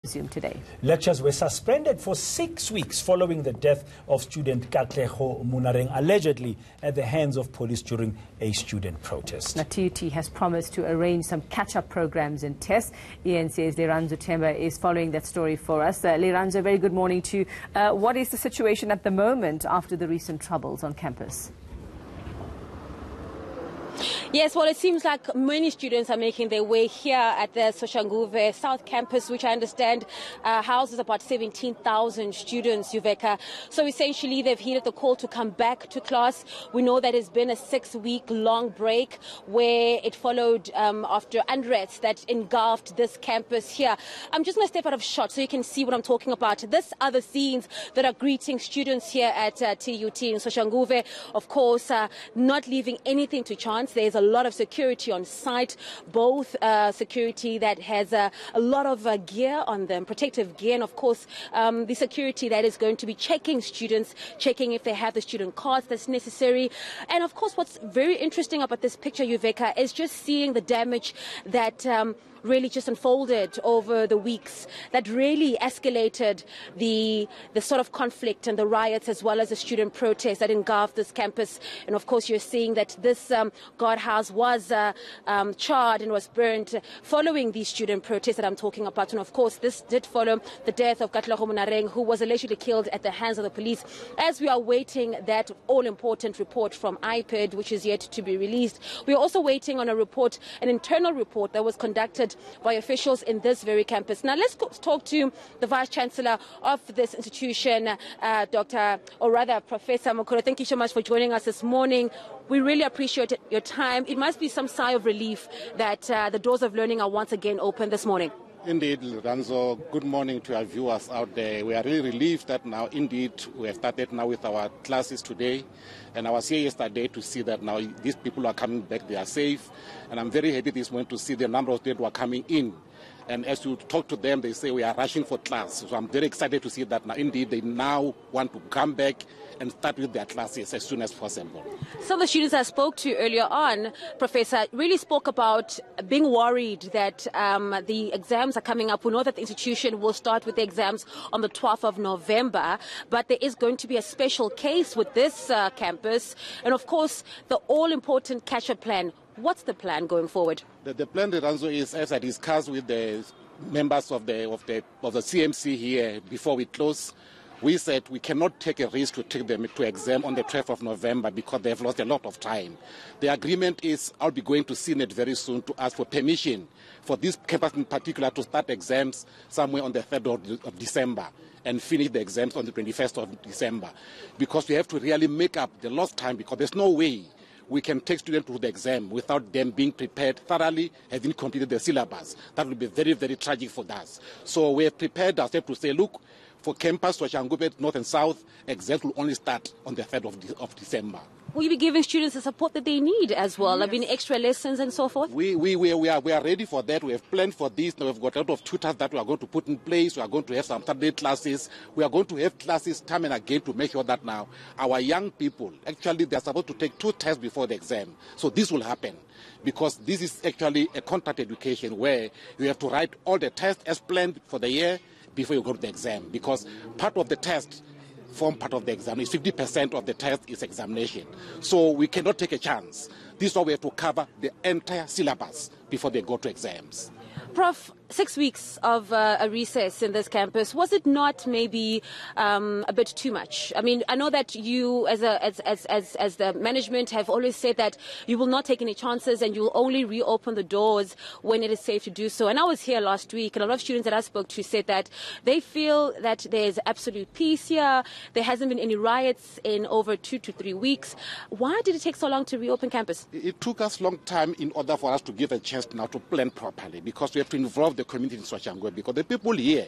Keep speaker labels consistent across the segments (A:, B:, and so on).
A: resumed today.
B: Lectures were suspended for 6 weeks following the death of student Katlego Monareng, allegedly at the hands of police during a student protest.
A: Now, TUT has promised to arrange some catch-up programs and tests. eNCA's Lirandzu Themba is following that story for us. Lirandzu, very good morning to you. What is the situation at the moment after the recent troubles on campus?
C: Yes, well, it seems like many students are making their way here at the Soshanguve South Campus, which I understand houses about 17,000 students, Yuveka. So essentially, they've heeded the call to come back to class. We know that it's been a 6-week-long break where it followed after unrest that engulfed this campus here. I'm just going to step out of shot so you can see what I'm talking about. This are the scenes that are greeting students here at TUT in Soshanguve. Of course, not leaving anything to chance. There's a lot of security on site, both security that has a lot of gear on them, protective gear, and of course the security that is going to be checking students, checking if they have the student cards that's necessary. And of course, what's very interesting about this picture, Yuveka, is just seeing the damage that really just unfolded over the weeks, that really escalated the sort of conflict and the riots as well as the student protests that engulfed this campus. And of course, you're seeing that this guardhouse was charred and was burned following these student protests that I'm talking about. And of course, this did follow the death of Katlego Monareng, who was allegedly killed at the hands of the police. As we are waiting that all-important report from IPID, which is yet to be released, we are also waiting on a report, an internal report that was conducted by officials in this very campus. Now let's talk to the Vice Chancellor of this institution, Professor Mokoro. Thank you so much for joining us this morning. We really appreciate your time. It must be some sigh of relief that the doors of learning are once again open this morning.
D: Indeed, Lirandzu, good morning to our viewers out there. We are really relieved that now, indeed, we have started now with our classes today. And I was here yesterday to see that now these people are coming back, they are safe. And I'm very happy this morning to see the number of students who are coming in. And as you talk to them, they say we are rushing for class. So I'm very excited to see that now, indeed, they now want to come back and start with their classes as soon as possible.
C: Some of the students I spoke to earlier on, Professor, really spoke about being worried that the exams are coming up. We know that the institution will start with the exams on the 12th of November, but there is going to be a special case with this campus. And of course, the all-important catch-up plan. What's the plan going forward?
D: The plan, Lirandzu, is, as I discussed with the members of the CMC here before we close, we said we cannot take a risk to take them to exam on the 12th of November because they have lost a lot of time. The agreement is I'll be going to Senate very soon to ask for permission for this campus in particular to start exams somewhere on the 3rd of December and finish the exams on the 21st of December, because we have to really make up the lost time, because there's no way we can take students to the exam without them being prepared thoroughly, having completed the syllabus. That would be very, very tragic for us. So we have prepared ourselves to say, look, for campus, Soshanguve, North and South, exams will only start on the 3rd of December.
C: Will you be giving students the support that they need as well?
D: Yes.
C: I mean, extra lessons and so forth?
D: We are ready for that. We have planned for this. Now we've got a lot of tutors that we are going to put in place. We are going to have some Saturday classes. We are going to have classes time and again to make sure that now our young people, actually, they are supposed to take 2 tests before the exam. So this will happen, because this is actually a contact education where you have to write all the tests as planned for the year before you go to the exam, because part of the test form part of the exam. Is 50% of the test is examination. So we cannot take a chance. This is why we have to cover the entire syllabus before they go to exams.
C: Prof, 6 weeks of a recess in this campus, was it not maybe a bit too much? I mean, I know that you as the management have always said that you will not take any chances and you will only reopen the doors when it is safe to do so. And I was here last week, and a lot of students that I spoke to said that they feel that there's absolute peace here. There hasn't been any riots in over 2 to 3 weeks. Why did it take so long to reopen campus?
D: It took us a long time in order for us to give a chance now to plan properly, because we have to involve the community in Soshanguve, because the people here,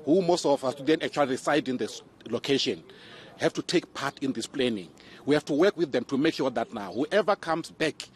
D: who most of us didn't actually reside in this location, have to take part in this planning. We have to work with them to make sure that now whoever comes back,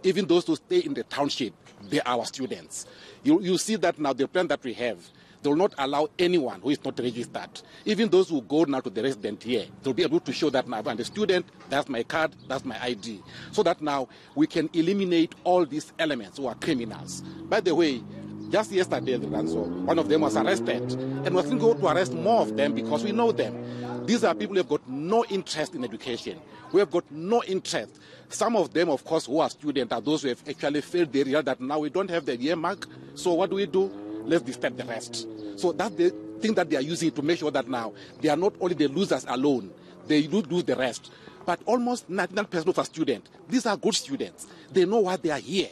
D: even those who stay in the township, they are our students. You see that now the plan that we have, they will not allow anyone who is not registered. Even those who go now to the resident here, they'll be able to show that now I'm the student, that's my card, that's my ID. So that now we can eliminate all these elements who are criminals. By the way, Just yesterday, one of them was arrested, and we're going to arrest more of them because we know them. These are people who have got no interest in education. We have got no interest. Some of them, of course, who are students are those who have actually failed the real that now we don't have the year mark. So what do? Let's disturb the rest. So that's the thing that they are using to make sure that now they are not only the losers alone, they do lose the rest. But almost 99% of our students, these are good students. They know why they are here.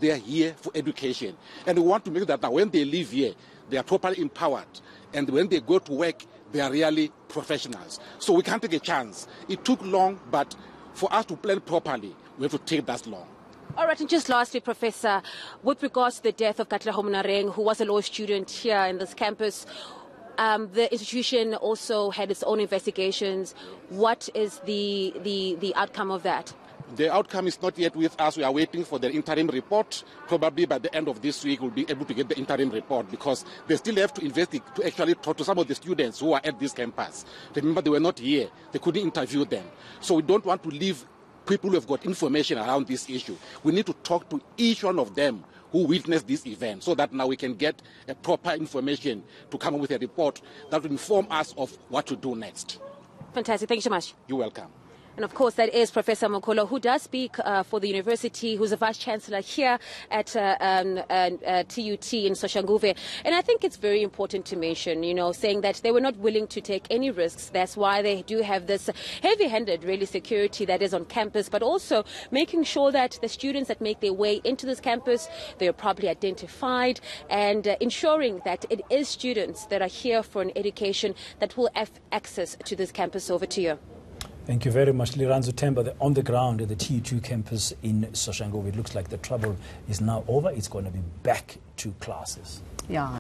D: They are here for education. And we want to make that when they live here, they are properly empowered. And when they go to work, they are really professionals. So we can't take a chance. It took long, but for us to plan properly, we have to take that long.
C: All right, and just lastly, Professor, with regards to the death of Katlego Monareng, who was a law student here in this campus, the institution also had its own investigations. What is the outcome of that?
D: The outcome is not yet with us. We are waiting for the interim report. Probably by the end of this week, we'll be able to get the interim report because they still have to investigate, to actually talk to some of the students who are at this campus. Remember, they were not here. They couldn't interview them. So we don't want to leave people who have got information around this issue. We need to talk to each one of them who witnessed this event so that now we can get a proper information to come up with a report that will inform us of what to do next.
C: Fantastic. Thank you so much.
D: You're welcome.
C: And of course, that is Professor Mokolo, who does speak for the university, who's a Vice-Chancellor here at TUT in Soshanguve. And I think it's very important to mention, saying that they were not willing to take any risks. That's why they do have this heavy-handed, really, security that is on campus, but also making sure that the students that make their way into this campus, they are properly identified and ensuring that it is students that are here for an education that will have access to this campus. Over to you.
B: Thank you very much, Lirandzu Themba. On the ground at the TUT campus in Soshanguve, it looks like the trouble is now over. It's going to be back to classes.
A: Yeah.